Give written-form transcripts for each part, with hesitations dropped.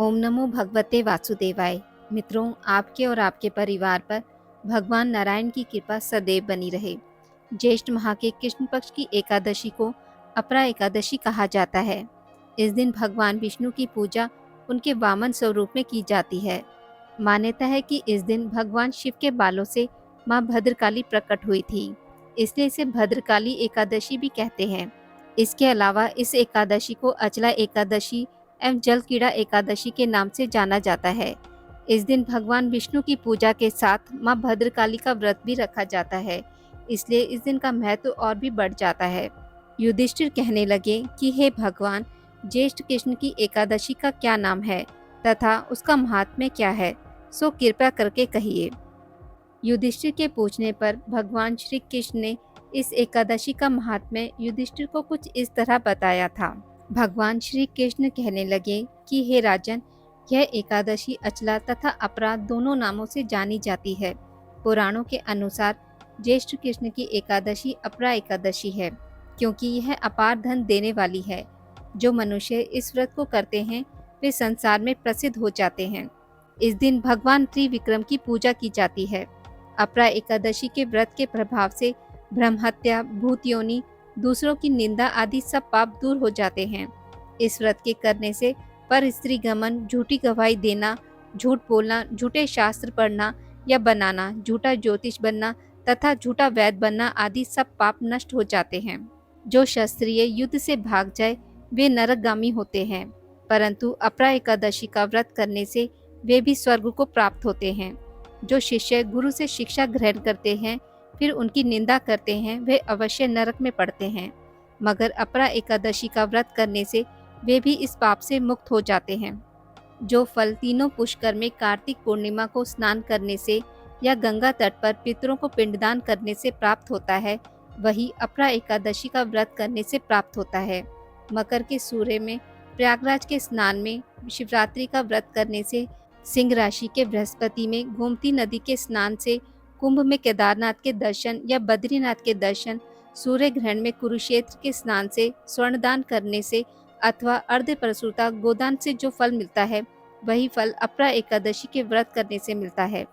ओम नमो भगवते वासुदेवाय। मित्रों, आपके और आपके परिवार पर भगवान नारायण की कृपा सदैव बनी रहे। ज्येष्ठ माह के कृष्ण पक्ष की एकादशी को अपरा एकादशी कहा जाता है। इस दिन भगवान विष्णु की पूजा उनके वामन स्वरूप में की जाती है। मान्यता है कि इस दिन भगवान शिव के बालों से माँ भद्रकाली प्रकट हुई थी, इसलिए इसे भद्रकाली एकादशी भी कहते हैं। इसके अलावा इस एकादशी को अचला एकादशी एवं जल कीड़ा एकादशी के नाम से जाना जाता है। इस दिन भगवान विष्णु की पूजा के साथ माँ भद्रकाली का व्रत भी रखा जाता है, इसलिए इस दिन का महत्व और भी बढ़ जाता है। युधिष्ठिर कहने लगे कि हे भगवान, ज्येष्ठ कृष्ण की एकादशी का क्या नाम है तथा उसका महात्म्य क्या है, सो कृपा करके कहिए। युधिष्ठिर के पूछने पर भगवान श्री कृष्ण ने इस एकादशी का महात्म्य युधिष्ठिर को कुछ इस तरह बताया था। भगवान श्री कृष्ण कहने लगे कि हे राजन, यह एकादशी अचला तथा अपरा दोनों नामों से जानी जाती है। पुराणों के अनुसार ज्येष्ठ कृष्ण की एकादशी अपरा एकादशी है, क्योंकि यह अपार धन देने वाली है। जो मनुष्य इस व्रत को करते हैं वे संसार में प्रसिद्ध हो जाते हैं। इस दिन भगवान त्रिविक्रम की पूजा की जाती है। अपरा एकादशी के व्रत के प्रभाव से ब्रह्महत्या, भूत योनि, दूसरों की निंदा आदि सब पाप दूर हो जाते हैं। इस व्रत के करने से पर स्त्री गमन, झूठी गवाही देना, झूठ बोलना, झूठे शास्त्र पढ़ना या बनाना, झूठा ज्योतिष बनना तथा झूठा वैद्य बनना आदि सब पाप नष्ट हो जाते हैं। जो क्षत्रिय युद्ध से भाग जाए वे नरकगामी होते हैं, परंतु अपरा एकादशी का व्रत करने से वे भी स्वर्ग को प्राप्त होते हैं। जो शिष्य गुरु से शिक्षा ग्रहण करते हैं फिर उनकी निंदा करते हैं वे अवश्य नरक में पड़ते हैं, मगर अपरा एकादशी का व्रत करने से वे भी इस पाप से मुक्त हो जाते हैं। जो फल तीनों पुष्कर में कार्तिक पूर्णिमा को स्नान करने से या गंगा तट पर पितरों को पिंडदान करने से प्राप्त होता है, वही अपरा एकादशी का व्रत करने से प्राप्त होता है। मकर के सूर्य में, प्रयागराज के स्नान में, शिवरात्रि का व्रत करने से, सिंह राशि के बृहस्पति में, गोमती नदी के स्नान से, कुंभ में केदारनाथ के दर्शन या बद्रीनाथ के दर्शन, सूर्य ग्रहण में कुरुक्षेत्र के स्नान से, स्वर्णदान करने से अथवा अर्ध प्रसूता गोदान से जो फल मिलता है वही फल अपरा एकादशी के व्रत करने से मिलता है।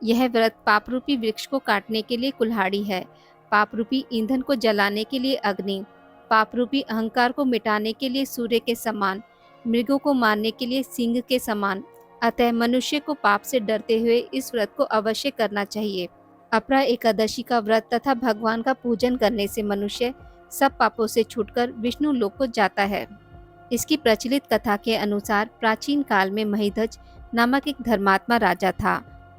यह व्रत पाप रूपी वृक्ष को काटने के लिए कुल्हाड़ी है, पाप रूपी ईंधन को जलाने के लिए अग्नि, पाप रूपी अहंकार को मिटाने के लिए सूर्य के समान, मृगों को मारने के लिए सिंह के समान। अतः मनुष्य को पाप से डरते हुए इस व्रत को अवश्य करना चाहिए। अपरा एकादशी का व्रत तथा भगवान का पूजन करने से मनुष्य सब पापों से छूटकर विष्णु लोक को जाता है। इसकी प्रचलित कथा के अनुसार प्राचीन काल में महिध्वज नामक एक धर्मात्मा राजा था।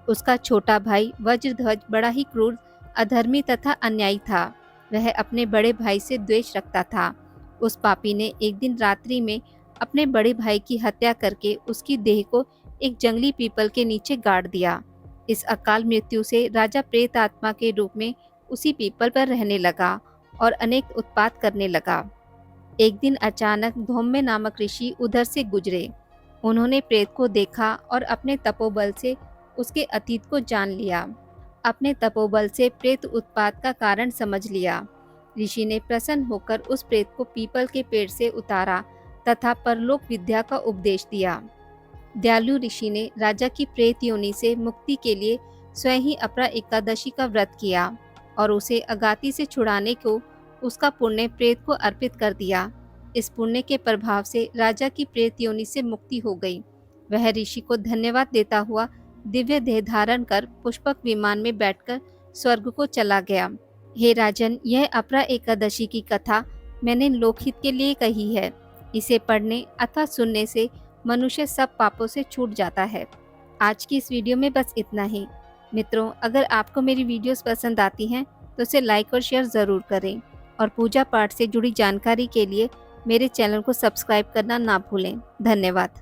उसका छोटा भाई वज्रध्वज बड़ा ही क्रूर, अधर्मी तथा अन्यायी था। वह अपने बड़े भाई से द्वेष रखता था। उस पापी ने एक दिन रात्रि में अपने बड़े भाई की हत्या करके उसकी देह को एक जंगली पीपल के नीचे गाड़ दिया। इस अकाल मृत्यु से राजा प्रेत आत्मा के रूप में उसी पीपल पर रहने लगा और अनेक उत्पात करने लगा। एक दिन अचानक धौम्य नामक ऋषि उधर से गुजरे। उन्होंने प्रेत को देखा और अपने तपोबल से उसके अतीत को जान लिया। अपने तपोबल से प्रेत उत्पात का कारण समझ लिया। ऋषि ने प्रसन्न होकर उस प्रेत को पीपल के पेड़ से उतारा तथा परलोक विद्या का उपदेश दिया। दयालु ऋषि ने राजा की प्रेत योनि से मुक्ति के लिए स्वयं ही अपरा एकादशी का व्रत किया और उसे अगाती से छुड़ाने को उसका पुण्य प्रेत को अर्पित कर दिया। इस पुण्य के प्रभाव से राजा की प्रेत योनि से मुक्ति हो गई। वह ऋषि को धन्यवाद देता हुआ दिव्य देह धारण कर पुष्पक विमान में बैठकर स्वर्ग को चला गया। हे राजन, यह अपरा एकादशी की कथा मैंने लोकहित के लिए कही है। इसे पढ़ने अथवा सुनने से मनुष्य सब पापों से छूट जाता है। आज की इस वीडियो में बस इतना ही। मित्रों, अगर आपको मेरी वीडियोस पसंद आती हैं तो इसे लाइक और शेयर ज़रूर करें और पूजा पाठ से जुड़ी जानकारी के लिए मेरे चैनल को सब्सक्राइब करना ना भूलें। धन्यवाद।